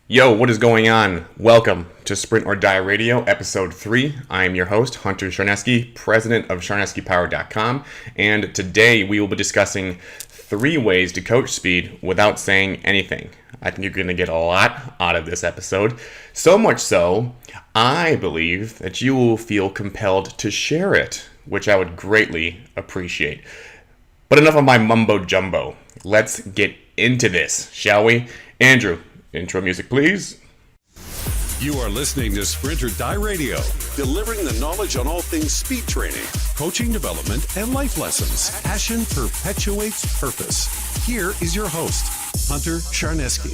Yo, what is going on? Welcome to Sprint or Die Radio, Episode 3. I am your host, Hunter Charneski, president of CharneskiPower.com, and today we will be discussing 3 ways to coach speed without saying anything. I think you're going to get a lot out of this episode. So much so, I believe that you will feel compelled to share it, which I would greatly appreciate. But enough of my mumbo jumbo. Let's get into this, shall we? Andrew, intro music, please. You are listening to Sprint or Die Radio, delivering the knowledge on all things speed training, coaching development, and life lessons. Passion perpetuates purpose. Here is your host, Hunter Charneski.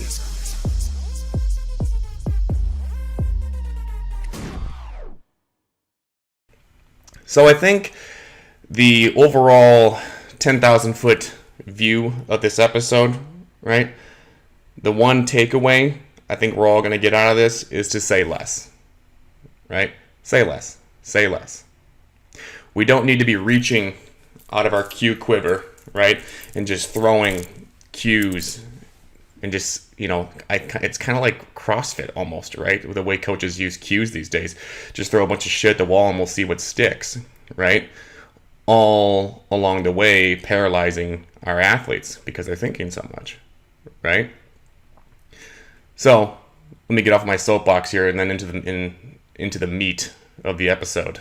So I think the overall 10,000 foot view of this episode, right? The one takeaway I think we're all going to get out of this is to say less, right? Say less. Say less. We don't need to be reaching out of our cue quiver, right? And just throwing cues and just, it's kind of like CrossFit almost, right? With the way coaches use cues these days. Just throw a bunch of shit at the wall and we'll see what sticks, right? All along the way, paralyzing our athletes because they're thinking so much, right? So let me get off my soapbox here and then into the meat of the episode.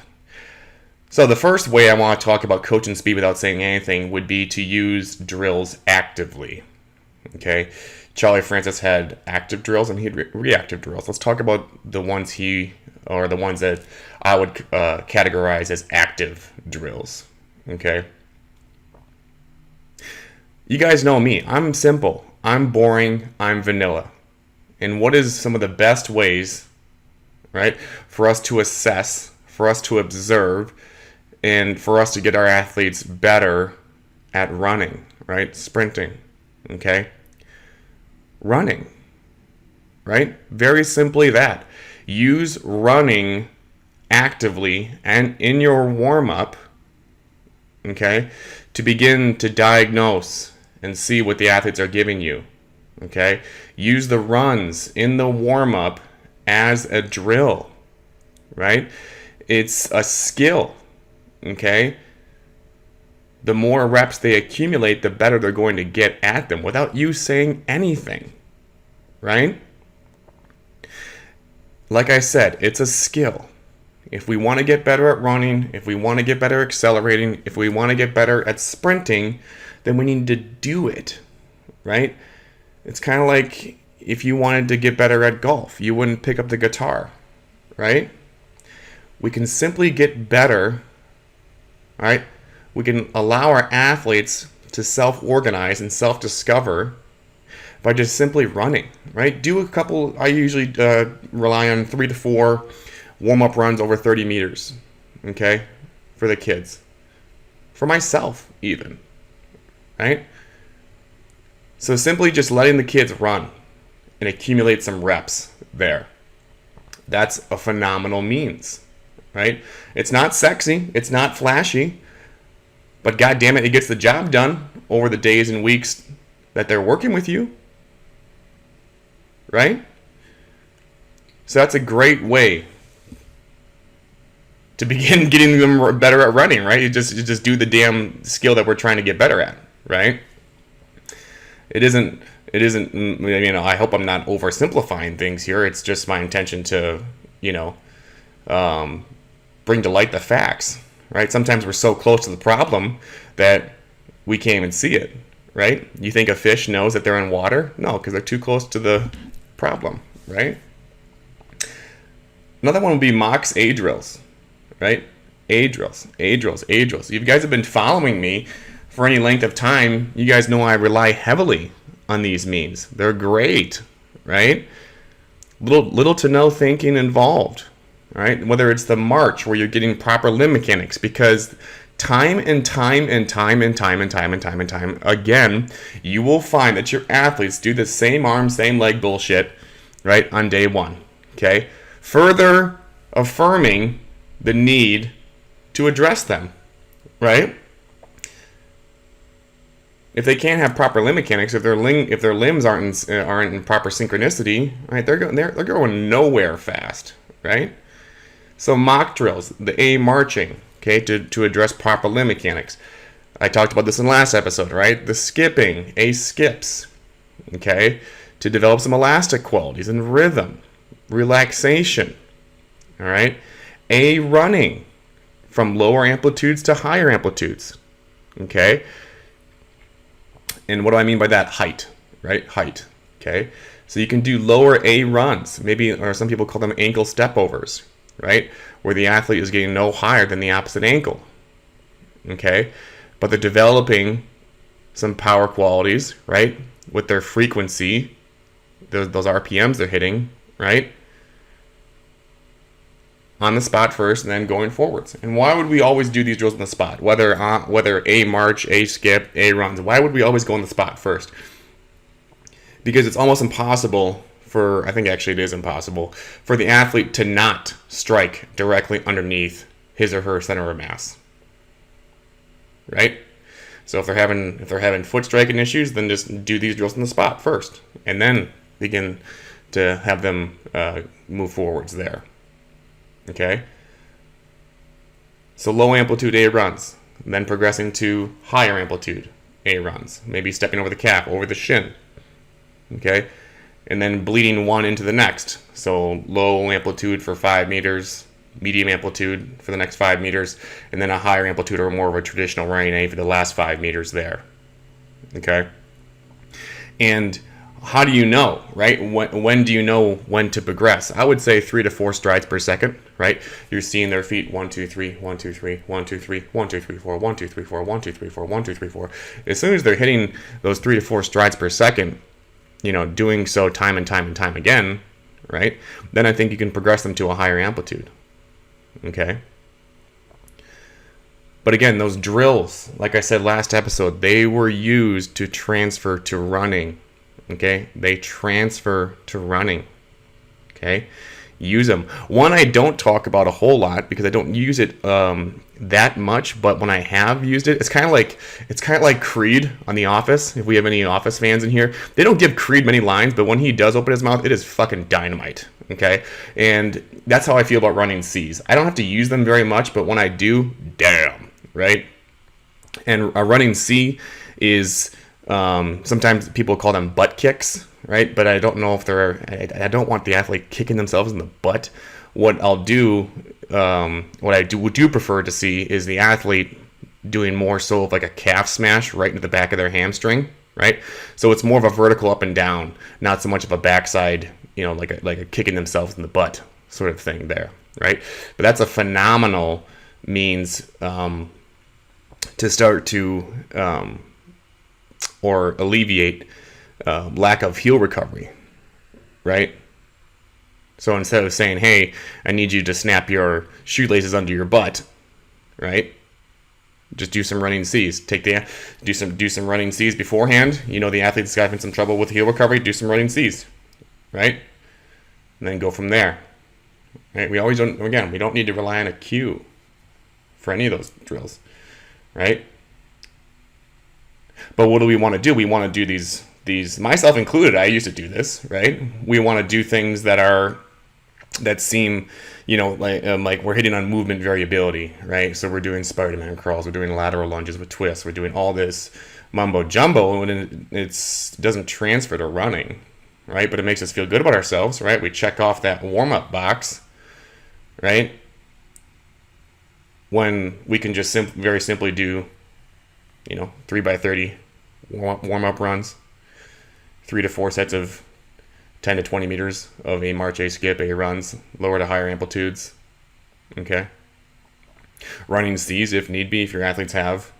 So the first way I want to talk about coaching speed without saying anything would be to use drills actively. Okay, Charlie Francis had active drills and he had reactive drills. Let's talk about the ones that I would categorize as active drills. Okay, you guys know me. I'm simple. I'm boring. I'm vanilla. And what is some of the best ways, right, for us to assess, for us to observe, and for us to get our athletes better at running, right? Sprinting, okay? Running, right? Very simply that. Use running actively and in your warm-up, okay, to begin to diagnose and see what the athletes are giving you. Okay, use the runs in the warm-up as a drill, right? It's a skill, okay? The more reps they accumulate, the better they're going to get at them without you saying anything, right? Like I said, it's a skill. If we want to get better at running, if we want to get better at accelerating, if we want to get better at sprinting, then we need to do it, right? It's kind of like if you wanted to get better at golf, you wouldn't pick up the guitar, right? We can simply get better, right? We can allow our athletes to self-organize and self-discover by just simply running, right? Do a couple, I usually rely on 3 to 4 warm-up runs over 30 meters, okay, for the kids. For myself, even, right? So simply just letting the kids run and accumulate some reps there. That's a phenomenal means, right? It's not sexy, it's not flashy, but God damn it, it gets the job done over the days and weeks that they're working with you, right? So that's a great way to begin getting them better at running, right? You just do the damn skill that we're trying to get better at, right? It isn't, I hope I'm not oversimplifying things here. It's just my intention to, bring to light the facts, right? Sometimes we're so close to the problem that we can't even see it, right? You think a fish knows that they're in water? No, because they're too close to the problem, right? Another one would be Mach's A drills, right? A drills. If you guys have been following me for any length of time, you guys know I rely heavily on these means. They're great, right? Little to no thinking involved, right? Whether it's the march where you're getting proper limb mechanics, because time and time again, you will find that your athletes do the same arm, same leg bullshit, right, on day one, okay? Further affirming the need to address them, right? if they can't have proper limb mechanics, if their limbs aren't in proper synchronicity, right, they're going nowhere fast, right? So mock drills, the A marching, okay, to address proper limb mechanics. I talked about this in the last episode, right? The skipping, A skips, okay, to develop some elastic qualities and rhythm, relaxation, all right? A running, from lower amplitudes to higher amplitudes, okay? And what do I mean by that? Height, right? Height, okay? So you can do lower A runs, maybe, or some people call them ankle stepovers, right? Where the athlete is getting no higher than the opposite ankle, okay? But they're developing some power qualities, right? With their frequency, those RPMs they're hitting, right? On the spot first, and then going forwards. And why would we always do these drills on the spot? Whether A march, A skip, A runs, why would we always go on the spot first? Because it's almost impossible I think actually it is impossible, for the athlete to not strike directly underneath his or her center of mass. Right? So if they're having foot striking issues, then just do these drills on the spot first, and then begin to have them move forwards there. Okay? So low amplitude A runs, then progressing to higher amplitude A runs, maybe stepping over the calf, over the shin. Okay? And then bleeding one into the next. So low amplitude for 5 meters, medium amplitude for the next 5 meters, and then a higher amplitude or more of a traditional running A for the last 5 meters there. Okay? And how do you know, right? When do you know when to progress? I would say 3 to 4 strides per second, right? You're seeing their feet 1, 2, 3, 1, 2, 3, 1, 2, 3, 1, 2, 3, 4, 1, 2, 3, 4, 1, 2, 3, 4, 1, 2, 3, 4. As soon as they're hitting those 3 to 4 strides per second, doing so time and time and time again, right? Then I think you can progress them to a higher amplitude. Okay? But again, those drills, like I said last episode, they were used to transfer to running. Okay? They transfer to running. Okay? Use them. One I don't talk about a whole lot because I don't use it that much, but when I have used it, it's kind of like Creed on The Office. If we have any Office fans in here, they don't give Creed many lines, but when he does open his mouth, it is fucking dynamite. Okay? And that's how I feel about running Cs. I don't have to use them very much, but when I do, damn, right? And a running C is sometimes people call them butt kicks, right? But I don't know if I don't want the athlete kicking themselves in the butt. What I'll do, what I do prefer to see is the athlete doing more so of like a calf smash right into the back of their hamstring, right? So it's more of a vertical up and down, not so much of a backside, like a kicking themselves in the butt sort of thing there, right? But that's a phenomenal means to start to or alleviate lack of heel recovery, right? So instead of saying, hey, I need you to snap your shoelaces under your butt, right? Just do some running Cs. Do some running Cs beforehand. The athlete's having some trouble with heel recovery, do some running Cs, right? And then go from there. Right? We don't need to rely on a cue for any of those drills, right? But what do we want to do? We want to do these, myself included, I used to do this, right? We want to do things that seem, like we're hitting on movement variability, right? So we're doing Spider-Man crawls, we're doing lateral lunges with twists, we're doing all this mumbo jumbo, and it doesn't transfer to running, right? But it makes us feel good about ourselves, right? We check off that warm-up box, right? When we can just very simply do, 3x30 warm-up runs, 3 to 4 sets of 10 to 20 meters of A march, A skip, A runs, lower to higher amplitudes. Okay. Running Cs if need be, if your athletes have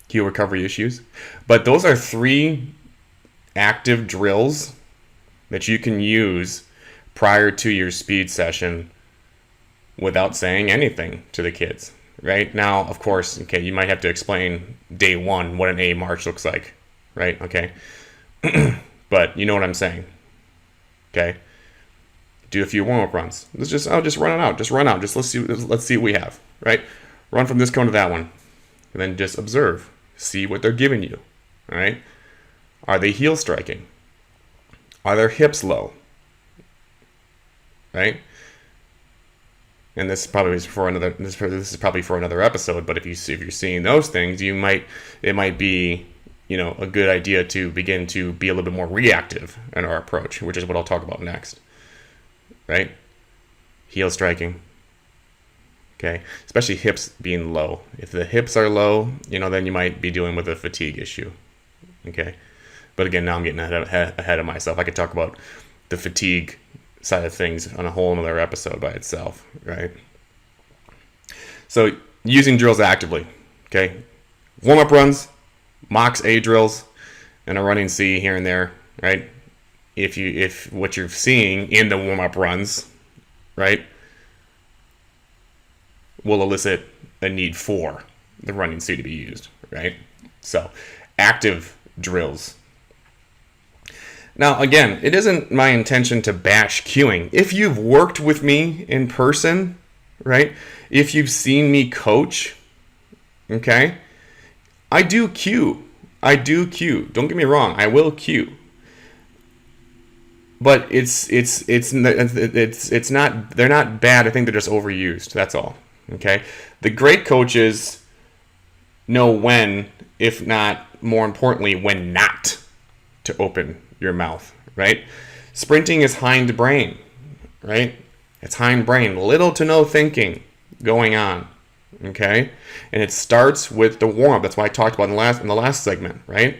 heel recovery issues. But those are 3 active drills that you can use prior to your speed session without saying anything to the kids. Right? Now, of course, okay, you might have to explain day 1 what an A march looks like. Right? Okay. But you know what I'm saying. Okay. Do a few warm-up runs. Just run it out. Just run out. Let's see what we have. Right? Run from this cone to that one. And then just observe. See what they're giving you. All right? Are they heel striking? Are their hips low? Right? And this is probably for another. This is probably for another episode. But if you're seeing those things, it might be, a good idea to begin to be a little bit more reactive in our approach, which is what I'll talk about next. Right? Heel striking. Okay, especially hips being low. If the hips are low, then you might be dealing with a fatigue issue. Okay, but again, now I'm getting ahead of myself. I could talk about the fatigue side of things on a whole another episode by itself, right? So using drills actively, okay? Warm-up runs, mocks A drills, and a running C here and there, right? If what you're seeing in the warm-up runs, right, will elicit a need for the running C to be used, right? So active drills. Now, again, it isn't my intention to bash cueing. If you've worked with me in person, right? If you've seen me coach, okay? I do cue. Don't get me wrong. I will cue. But it's not. They're not bad. I think they're just overused. That's all. Okay. The great coaches know when, if not more importantly, when not to open your mouth, right? Sprinting is hind brain, right? It's hind brain, little to no thinking going on, okay? And it starts with the warm-up. That's why I talked about in the last segment, right?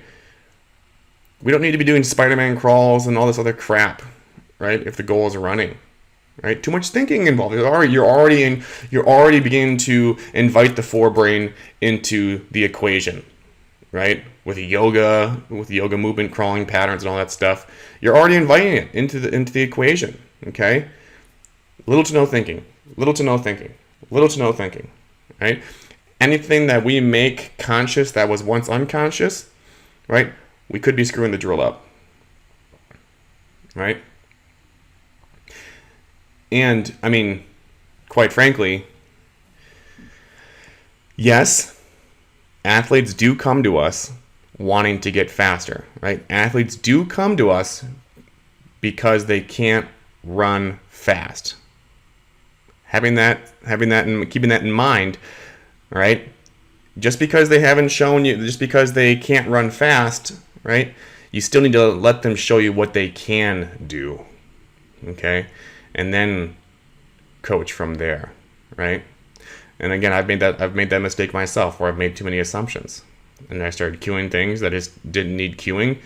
We don't need to be doing Spider-Man crawls and all this other crap, right? If the goal is running, right? Too much thinking involved. You're already beginning to invite the forebrain into the equation, right? With yoga movement, crawling patterns, and all that stuff, you're already inviting it into the equation. Okay, little to no thinking, right? Anything that we make conscious that was once unconscious, right? We could be screwing the drill up, right? And I mean, quite frankly, yes, athletes do come to us wanting to get faster, right? Athletes do come to us because they can't run fast. Having that and keeping that in mind, right? Just because they haven't shown you, just because they can't run fast, right? You still need to let them show you what they can do, okay? And then coach from there, right? And again, I've made that mistake myself, where I've made too many assumptions, and I started cueing things that just didn't need cueing.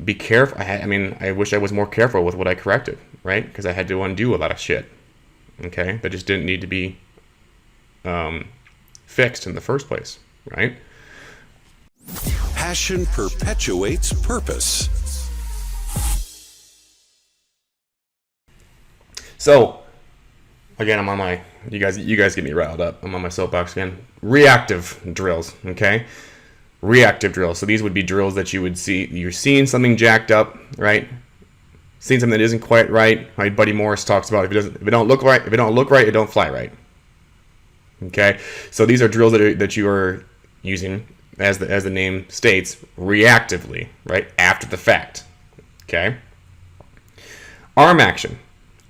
Be careful. I wish I was more careful with what I corrected, right? Because I had to undo a lot of shit, okay, that just didn't need to be fixed in the first place, right? Passion perpetuates purpose. So, again, you guys get me riled up. I'm on my soapbox again. Reactive drills, okay? Reactive drills. So these would be drills that you would see. You're seeing something jacked up, right? Seeing something that isn't quite right. My buddy Morris talks about if it don't look right, it don't fly right. Okay? So these are drills that you are using, as the name states, reactively, right? After the fact. Okay? Arm action.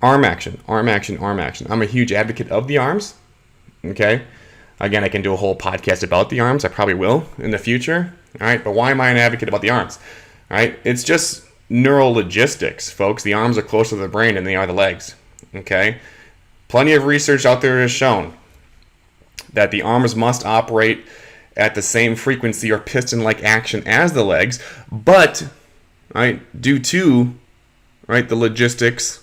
I'm a huge advocate of the arms. Okay? Again, I can do a whole podcast about the arms. I probably will in the future. All right? But why am I an advocate about the arms? All right? It's just neural logistics, folks. The arms are closer to the brain than they are the legs. Okay? Plenty of research out there has shown that the arms must operate at the same frequency or piston-like action as the legs, but right, due to the logistics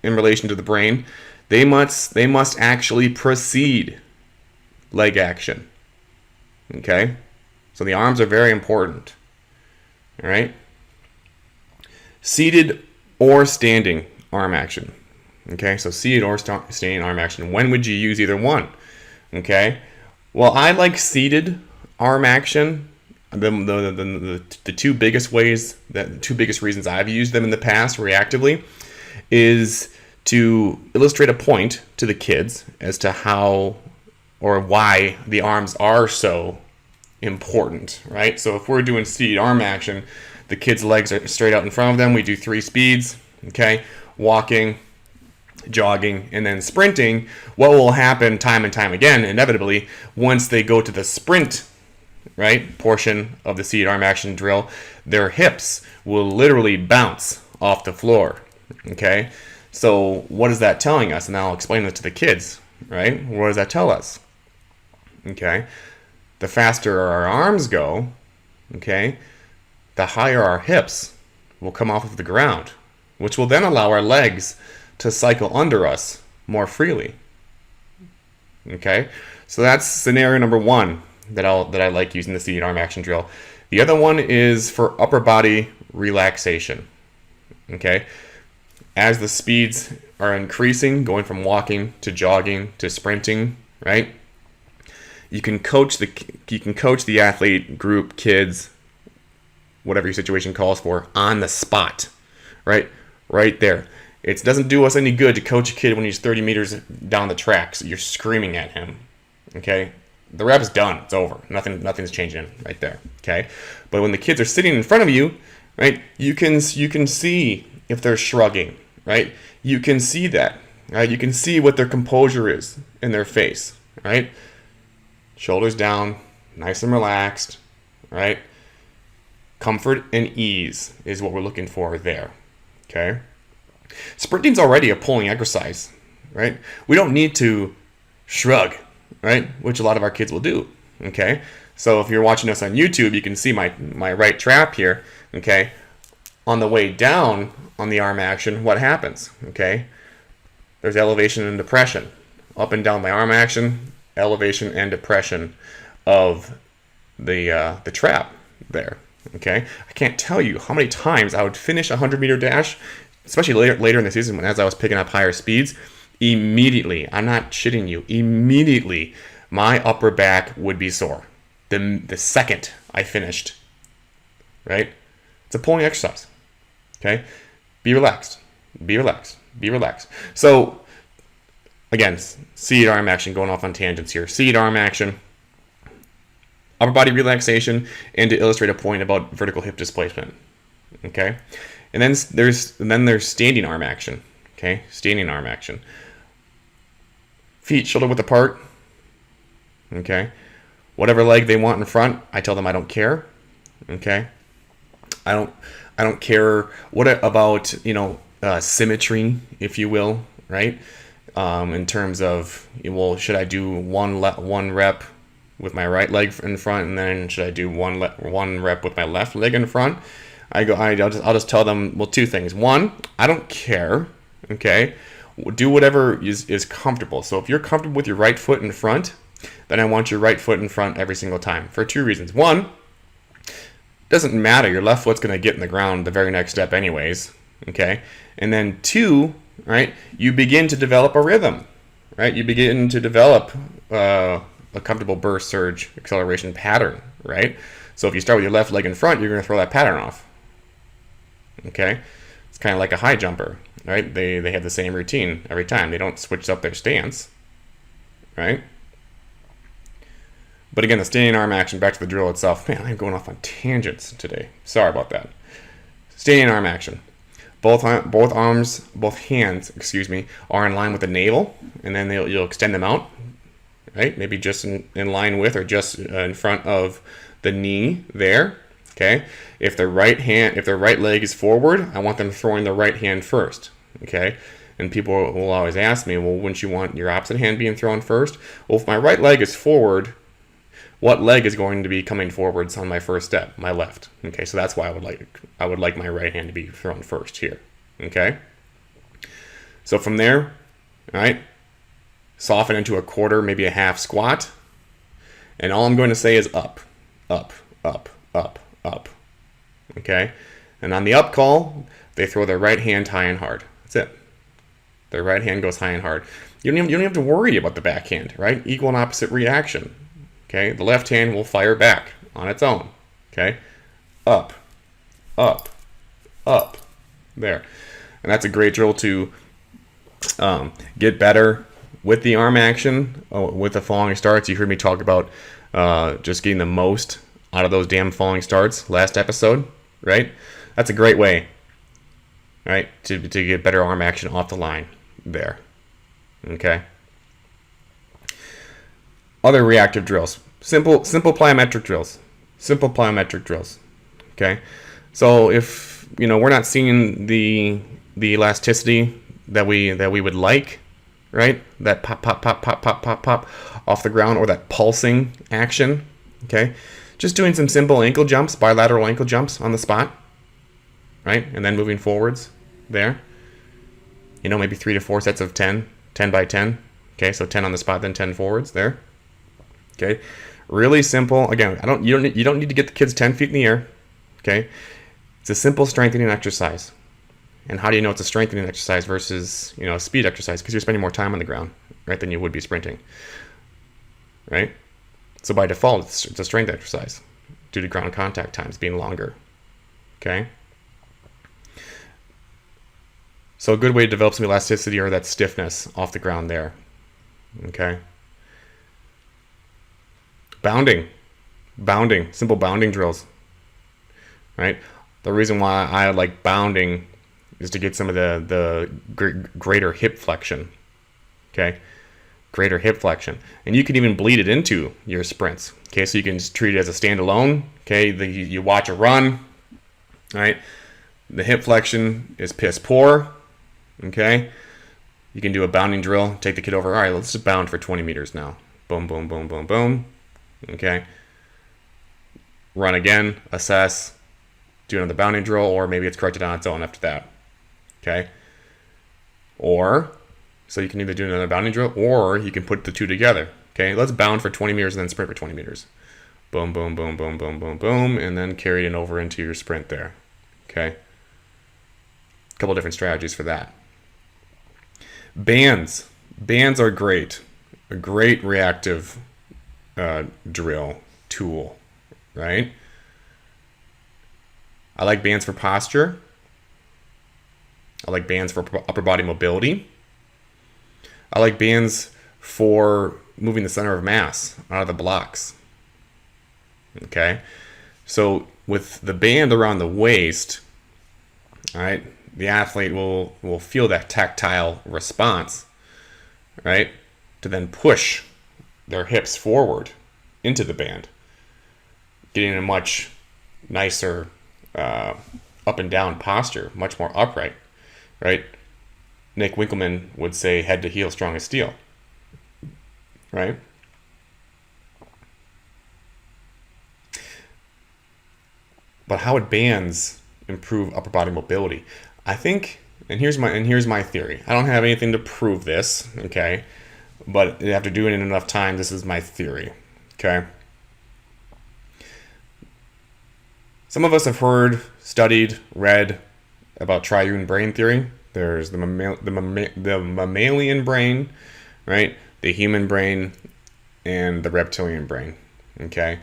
in relation to the brain, they must actually precede leg action. Okay? So the arms are very important. All right? Seated or standing arm action. Okay? So seated or standing arm action. When would you use either one? Okay? Well, I like seated arm action. The two biggest reasons I've used them in the past reactively is to illustrate a point to the kids as to how or why the arms are so important, right? So if we're doing seated arm action, the kids' legs are straight out in front of them. We do 3 speeds, okay? Walking, jogging, and then sprinting. What will happen time and time again, inevitably, once they go to the sprint, right, portion of the seated arm action drill, their hips will literally bounce off the floor, okay? So what is that telling us? And I'll explain this to the kids, right? What does that tell us? Okay? The faster our arms go, okay, the higher our hips will come off of the ground, which will then allow our legs to cycle under us more freely. Okay? So that's scenario number 1 that I like using the seated arm action drill. The other one is for upper body relaxation. Okay? As the speeds are increasing, going from walking to jogging to sprinting, right? You can coach the athlete, group, kids, whatever your situation calls for, on the spot, right? Right there. It doesn't do us any good to coach a kid when he's 30 meters down the tracks. You're screaming at him, okay? The rep's done. It's over. Nothing's changing right there, okay? But when the kids are sitting in front of you, right, you can see if they're shrugging, right? You can see that, right? You can see what their composure is in their face, right? Shoulders down, nice and relaxed, right? Comfort and ease is what we're looking for there, okay? Sprinting's already a pulling exercise, right? We don't need to shrug, right? Which a lot of our kids will do, okay? So if you're watching us on YouTube, you can see my right trap here, okay? On the way down on the arm action, what happens, okay? There's elevation and depression. Up and down my arm action, elevation and depression of the trap there, okay? I can't tell you how many times I would finish a 100-meter dash, especially later in the season when as I was picking up higher speeds, immediately, I'm not shitting you, immediately my upper back would be sore. The second I finished, right? It's a pulling exercise, okay? Be relaxed, be relaxed, be relaxed. So, again, seated arm action, going off on tangents here. Seated arm action, upper body relaxation, and to illustrate a point about vertical hip displacement, okay? And then there's standing arm action, okay? Standing arm action. Feet shoulder width apart, okay? Whatever leg they want in front, I tell them I don't care, okay? I don't care what about, symmetry, if you will, right? In terms of, well, should I do one rep with my right leg in front, and then should I do one rep with my left leg in front? I'll just tell them, well, 2 things. 1, I don't care, okay? Do whatever is comfortable. So if you're comfortable with your right foot in front, then I want your right foot in front every single time for 2 reasons. 1, doesn't matter. Your left foot's going to get in the ground the very next step anyways, okay? And then 2, right, you begin to develop a rhythm, right? You begin to develop a comfortable burst, surge, acceleration pattern, right? So if you start with your left leg in front, you're going to throw that pattern off, okay? It's kind of like a high jumper, right? They have the same routine every time. They don't switch up their stance, right? But again, the standing arm action, back to the drill itself. Man, I'm going off on tangents today. Sorry about that. Standing arm action. Both hands, are in line with the navel, and then you'll extend them out, right? Maybe just in line with or just in front of the knee there, okay? If their right leg is forward, I want them throwing the right hand first, okay? And people will always ask me, well, wouldn't you want your opposite hand being thrown first? Well, if my right leg is forward, what leg is going to be coming forwards on my first step? My left. Okay, so that's why I would like my right hand to be thrown first here. Okay? So from there, all right, soften into a quarter, maybe a half squat. And all I'm going to say is up, up, up, up, up. Okay? And on the up call, they throw their right hand high and hard. That's it. Their right hand goes high and hard. You don't even have to worry about the backhand, right? Equal and opposite reaction. Okay, the left hand will fire back on its own. Okay, up, up, up, there. And that's a great drill to get better with the arm action, with the following starts. You heard me talk about just getting the most out of those damn falling starts last episode, right? That's a great way, right, to get better arm action off the line there. Okay. Other reactive drills. Simple plyometric drills. Simple plyometric drills. Okay. So if, we're not seeing the elasticity that we would like, right? That pop, pop, pop, pop, pop, pop, pop off the ground, or that pulsing action. Okay. Just doing some simple ankle jumps, bilateral ankle jumps on the spot, right? And then moving forwards there. Maybe 3 to 4 sets of 10 by 10. Okay, so 10 on the spot, then 10 forwards there. Okay, really simple. Again, you don't need to get the kids 10 feet in the air. Okay, it's a simple strengthening exercise. And how do you know it's a strengthening exercise versus a speed exercise? Because you're spending more time on the ground, right, than you would be sprinting, right? So by default, it's a strength exercise due to ground contact times being longer. Okay. So a good way to develop some elasticity or that stiffness off the ground there. Okay. Bounding, simple bounding drills. Right. The reason why I like bounding is to get some of the greater hip flexion. Okay. Greater hip flexion, and you can even bleed it into your sprints. Okay, so you can just treat it as a standalone. Okay, you watch a run, right? The hip flexion is piss poor. Okay, you can do a bounding drill. Take the kid over. All right, let's just bound for 20 meters now. Boom, boom, boom, boom, boom. Okay, run again. Assess. Do another bounding drill, or maybe it's corrected on its own after that. Okay, so you can either do another bounding drill, or you can put the two together. Okay, let's bound for 20 meters and then sprint for 20 meters. Boom, boom, boom, boom, boom, boom, boom, and then carry it over into your sprint there. Okay, a couple different strategies for that. Bands are great. A great reactive drill tool, right? I like bands for posture. I like bands for upper body mobility. I like bands for moving the center of mass out of the blocks. Okay, so with the band around the waist, all right, the athlete will feel that tactile response, right, to then push their hips forward into the band, getting a much nicer up and down posture, much more upright, right? Nick Winkelman would say head to heel, strong as steel, right? But how would bands improve upper body mobility? I think, and here's my theory. I don't have anything to prove this, okay? But after doing it enough times, this is my theory, okay? Some of us have heard, studied, read about triune brain theory. There's the mammalian brain, right? The human brain, and the reptilian brain, okay?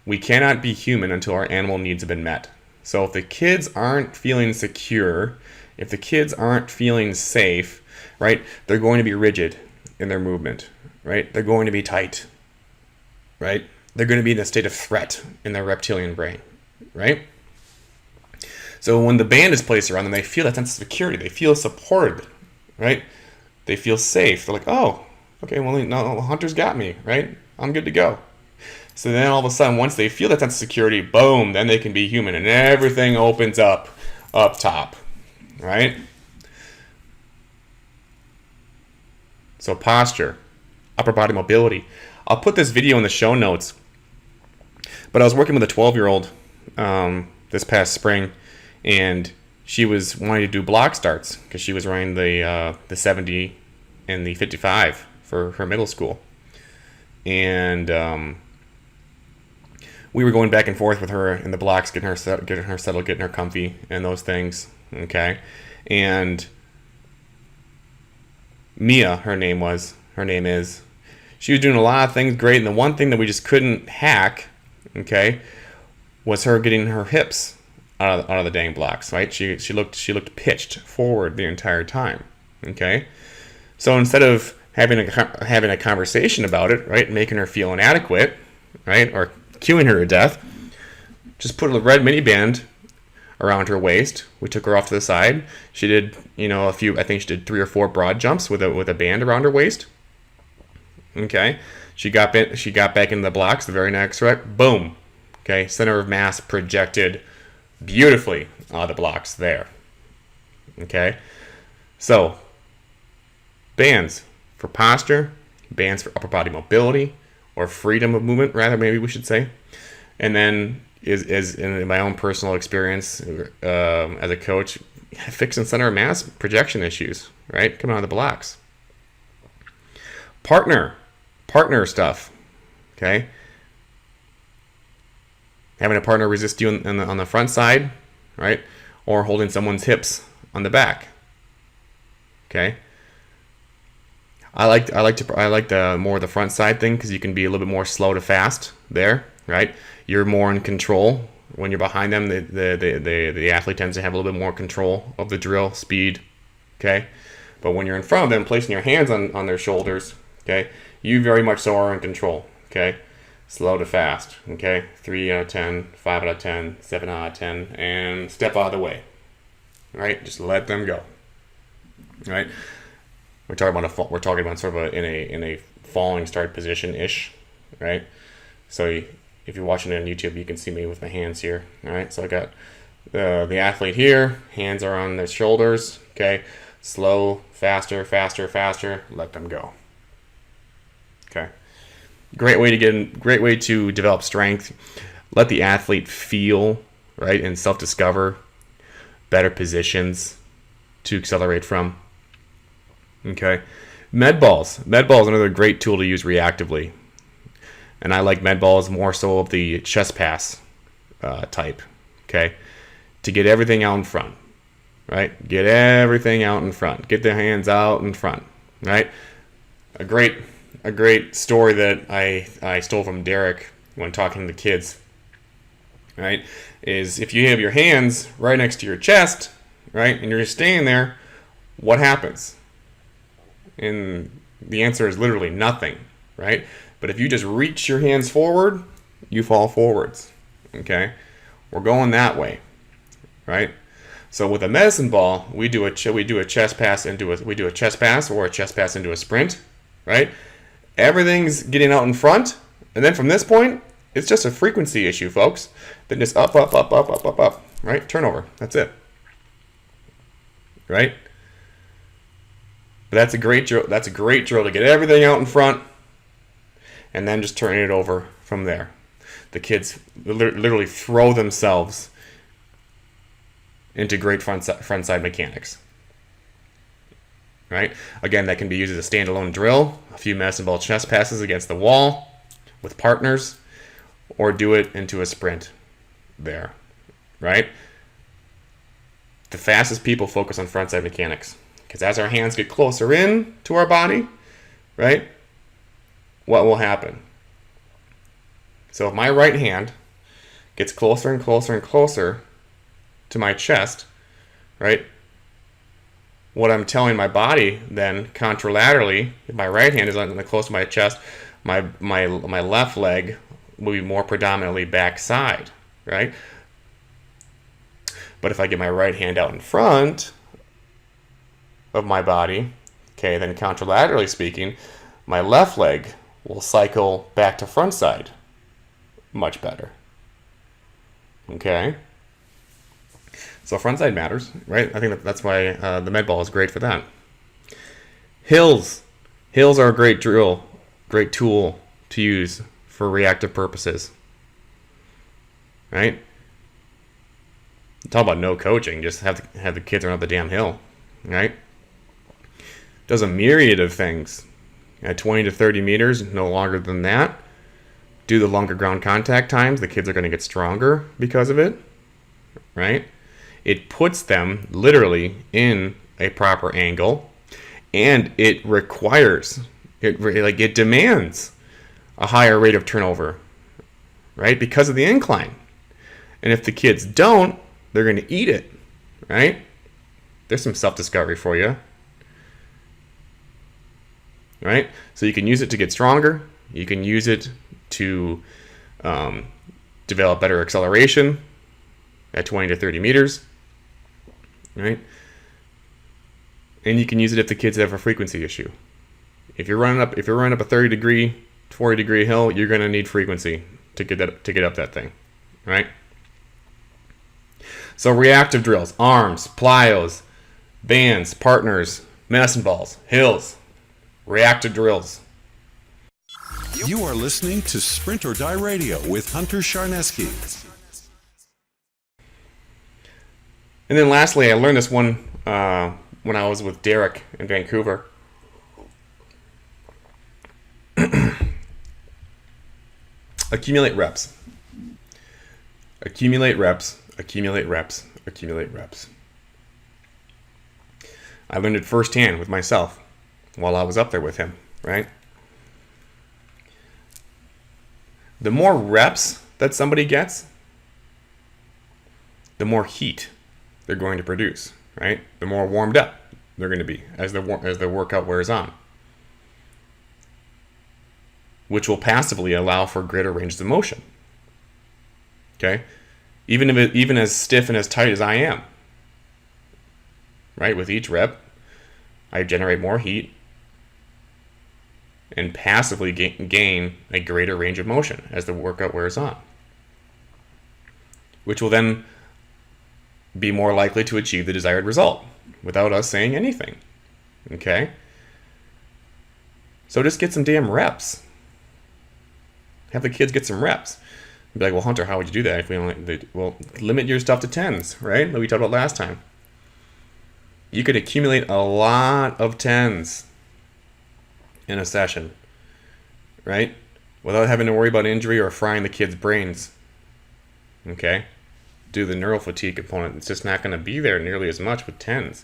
We cannot be human until our animal needs have been met. So if the kids aren't feeling secure, if the kids aren't feeling safe, right, they're going to be rigid in their movement, right? They're going to be tight, right? They're going to be in a state of threat in their reptilian brain, right? So when the band is placed around them, they feel that sense of security. They feel supported, right? They feel safe. They're like, oh, okay, well, no, Hunter's got me, right? I'm good to go. So then all of a sudden, once they feel that sense of security, boom, then they can be human, and everything opens up top, right? So posture, upper body mobility. I'll put this video in the show notes, but I was working with a 12-year-old this past spring, and she was wanting to do block starts because she was running the 70 and the 55 for her middle school. And we were going back and forth with her in the blocks, getting her settled, getting her comfy, and those things. Okay, and Mia, her name is. She was doing a lot of things great, and the one thing that we just couldn't hack, okay, was her getting her hips out of the dang blocks. Right? She looked pitched forward the entire time. Okay, so instead of having a conversation about it, right, making her feel inadequate, right, or cueing her to death, just put a red mini band around her waist. We took her off to the side. She did, a few. I think she did 3 or 4 broad jumps with a band around her waist. Okay, she got back into the blocks. The very next rep, boom. Okay, center of mass projected beautifully out of the blocks there. Okay, so bands for posture, bands for upper body mobility, or freedom of movement, rather, maybe we should say. And then, is in my own personal experience as a coach, fixing center of mass projection issues, right? Coming out of the blocks. Partner stuff, okay? Having a partner resist you on the front side, right? Or holding someone's hips on the back, okay? I like the more the front side thing because you can be a little bit more slow to fast there, right? You're more in control when you're behind them. The athlete tends to have a little bit more control of the drill speed, okay? But when you're in front of them, placing your hands on their shoulders, okay, you very much so are in control, okay? Slow to fast, okay? 3 out of 10, 5 out of 10, 7 out of 10, and step out of the way, right? Just let them go, right? We're talking about sort of in a falling start position ish, right? So if you're watching it on YouTube, you can see me with my hands here. All right, so I got the athlete here. Hands are on their shoulders. Okay, slow, faster, faster, faster. Let them go. Okay, great way to develop strength. Let the athlete feel, right, and self-discover better positions to accelerate from. Okay, med balls. Med balls are another great tool to use reactively. And I like med balls more so of the chest pass type, okay? To get everything out in front, right? Get everything out in front. Get the hands out in front, right? A great story that I stole from Derek when talking to the kids, right? Is if you have your hands right next to your chest, right, and you're just staying there, what happens? And the answer is literally nothing, right? But if you just reach your hands forward, you fall forwards, okay? We're going that way, right? So with a medicine ball, we do a chest pass into a chest pass or a chest pass into a sprint, right? Everything's getting out in front, and then from this point, it's just a frequency issue, folks. Then just up, up, up, up, up, up, up, right? Turnover. That's it, right? But that's a great drill. That's a great drill to get everything out in front. And then just turning it over from there. The kids literally throw themselves into great front side mechanics. Right? Again, that can be used as a standalone drill, a few medicine ball chest passes against the wall with partners, or do it into a sprint there. Right? The fastest people focus on front side mechanics. Because as our hands get closer in to our body, right? What will happen? So if my right hand gets closer and closer and closer to my chest, right? What I'm telling my body then contralaterally, if my right hand is close to my chest, my left leg will be more predominantly backside, right? But if I get my right hand out in front of my body, okay, then contralaterally speaking, my left leg will cycle back to front side much better. Okay? So front side matters, right? I think that's why the med ball is great for that. Hills. Hills are a great drill, great tool to use for reactive purposes. Right? Talk about no coaching, just have the kids run up the damn hill. Right? Does a myriad of things. At 20 to 30 meters, no longer than that. Do the longer ground contact times. The kids are going to get stronger because of it, right? It puts them literally in a proper angle, and it demands a higher rate of turnover, right? Because of the incline. And if the kids don't, they're going to eat it, right? There's some self-discovery for you. right? So you can use it to get stronger. You can use it to develop better acceleration at 20 to 30 meters, right? And you can use it if the kids have a frequency issue. If you're running up a 30-degree, 40-degree hill, you're going to need frequency to get up that thing, right? So reactive drills, arms, plyos, bands, partners, medicine balls, hills, reactive drills. You are listening to Sprint or Die Radio with Hunter Charneski. And then lastly, I learned this one when I was with Derek in Vancouver. Accumulate reps. Accumulate reps. Accumulate reps. Accumulate reps. I learned it firsthand with myself while I was up there with him, right? The more reps that somebody gets, the more heat they're going to produce, right? The more warmed up they're going to be as the workout wears on, which will passively allow for greater ranges of motion. Okay, even as stiff and as tight as I am, right? With each rep, I generate more heat and passively gain a greater range of motion as the workout wears on, which will then be more likely to achieve the desired result without us saying anything. Okay? So just get some damn reps. Have the kids get some reps. Be like, well, Hunter, how would you do that if we only... Well, limit your stuff to 10s, right? Like we talked about last time. You could accumulate a lot of 10s in a session, right? Without having to worry about injury or frying the kids' brains. Okay? Do the neural fatigue component. It's just not going to be there nearly as much with 10s.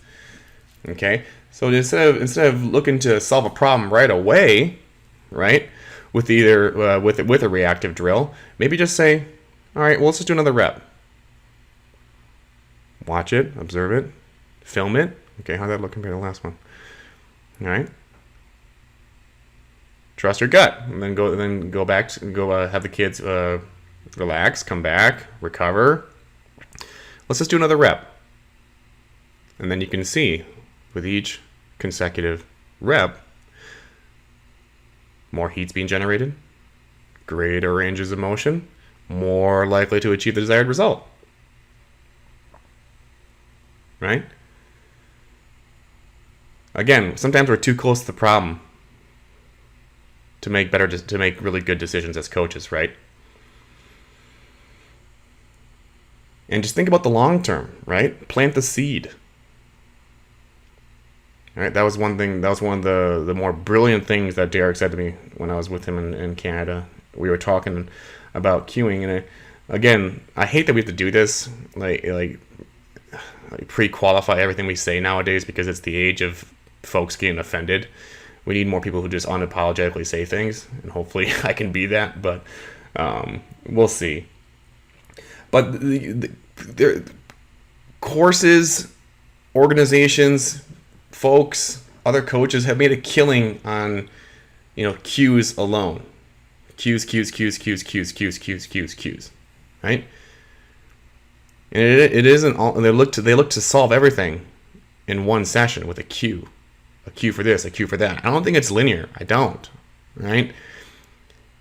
Okay? So instead of looking to solve a problem right away, right, with either with a reactive drill, maybe just say, all right, well, let's just do another rep. Watch it, observe it, film it. Okay, how'd that look compared to the last one? All right. Trust your gut, and then go back to have the kids relax, come back, recover. Let's just do another rep. And then you can see with each consecutive rep, more heat's being generated, greater ranges of motion, more likely to achieve the desired result. Right? Again, sometimes we're too close to the problem to make really good decisions as coaches, right? And just think about the long term, right? Plant the seed. All right, that was one thing. That was one of the more brilliant things that Derek said to me when I was with him in Canada. We were talking about cueing, and again, I hate that we have to do this, like pre-qualify everything we say nowadays because it's the age of folks getting offended. We need more people who just unapologetically say things, and hopefully I can be that. But we'll see. But the courses, organizations, folks, other coaches have made a killing on, cues alone. Cues, right? And it isn't all. They look to solve everything in one session with a cue for this, a cue for that. I don't think it's linear. I don't, right?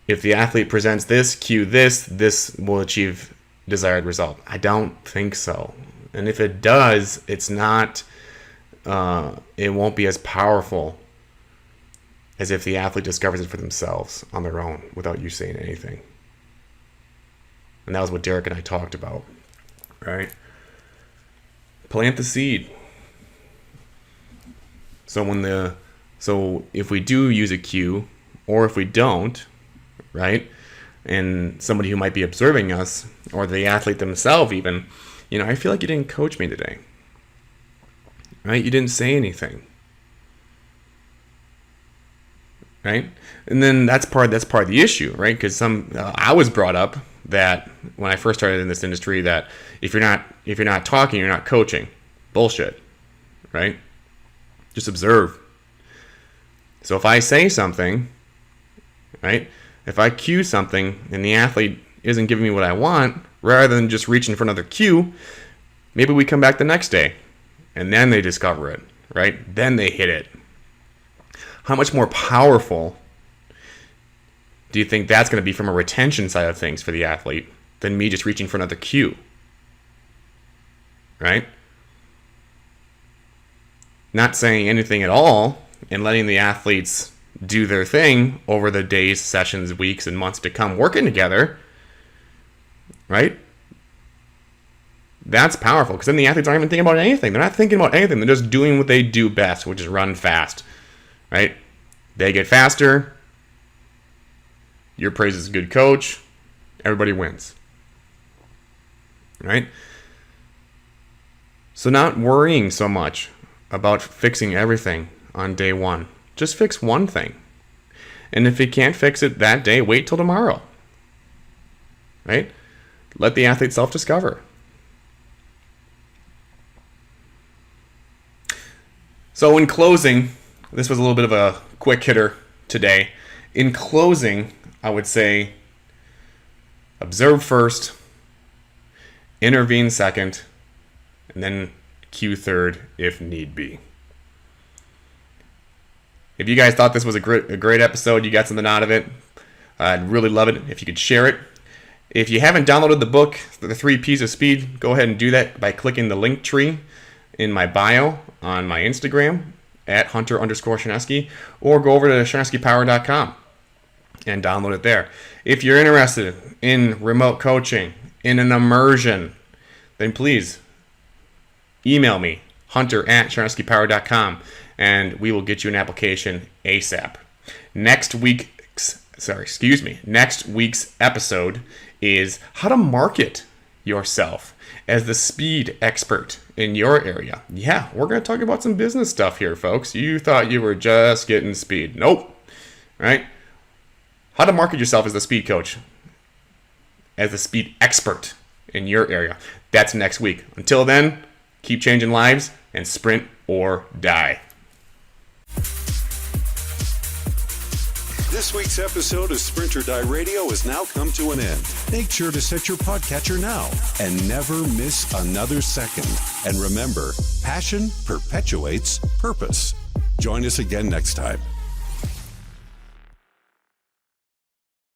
If the athlete presents this, cue this will achieve desired result. I don't think so. And if it does, it's not. It won't be as powerful as if the athlete discovers it for themselves on their own without you saying anything. And that was what Derek and I talked about, right? Plant the seed. So if we do use a cue, or if we don't, right? And somebody who might be observing us, or the athlete themselves even, I feel like you didn't coach me today. Right? You didn't say anything. Right? And then that's part of the issue, right? Because I was brought up that when I first started in this industry that if you're not talking, you're not coaching. Bullshit. Right? Just observe. So if I say something, right, if I cue something and the athlete isn't giving me what I want, rather than just reaching for another cue, maybe we come back the next day and then they discover it, right? Then they hit it. How much more powerful do you think that's going to be from a retention side of things for the athlete than me just reaching for another cue? Right? Not saying anything at all and letting the athletes do their thing over the days, sessions, weeks, and months to come working together, right? That's powerful, because then the athletes aren't even thinking about anything. They're not thinking about anything. They're just doing what they do best, which is run fast, right? They get faster. Your praise is a good coach. Everybody wins, right? So not worrying so much about fixing everything on day one. Just fix one thing. And if you can't fix it that day, wait till tomorrow, right? Let the athlete self-discover. So in closing, this was a little bit of a quick hitter today. In closing, I would say observe first, intervene second, and then cue third if need be. If you guys thought this was a great episode, you got something out of it, I'd really love it if you could share it. If you haven't downloaded the book, The 3 Ps of Speed, go ahead and do that by clicking the link tree in my bio on my Instagram at Hunter_Chernesky, or go over to CherneskyPower.com and download it there. If you're interested in remote coaching, in an immersion, then please email me, hunter@CherneskyPower.com, and we will get you an application ASAP. Next week's episode is how to market yourself as the speed expert in your area. Yeah, we're going to talk about some business stuff here, folks. You thought you were just getting speed. Nope. Right? How to market yourself as the speed coach, as the speed expert in your area. That's next week. Until then, keep changing lives and sprint or die. This week's episode of Sprint or Die Radio has now come to an end. Make sure to set your podcatcher now and never miss another second. And remember, passion perpetuates purpose. Join us again next time.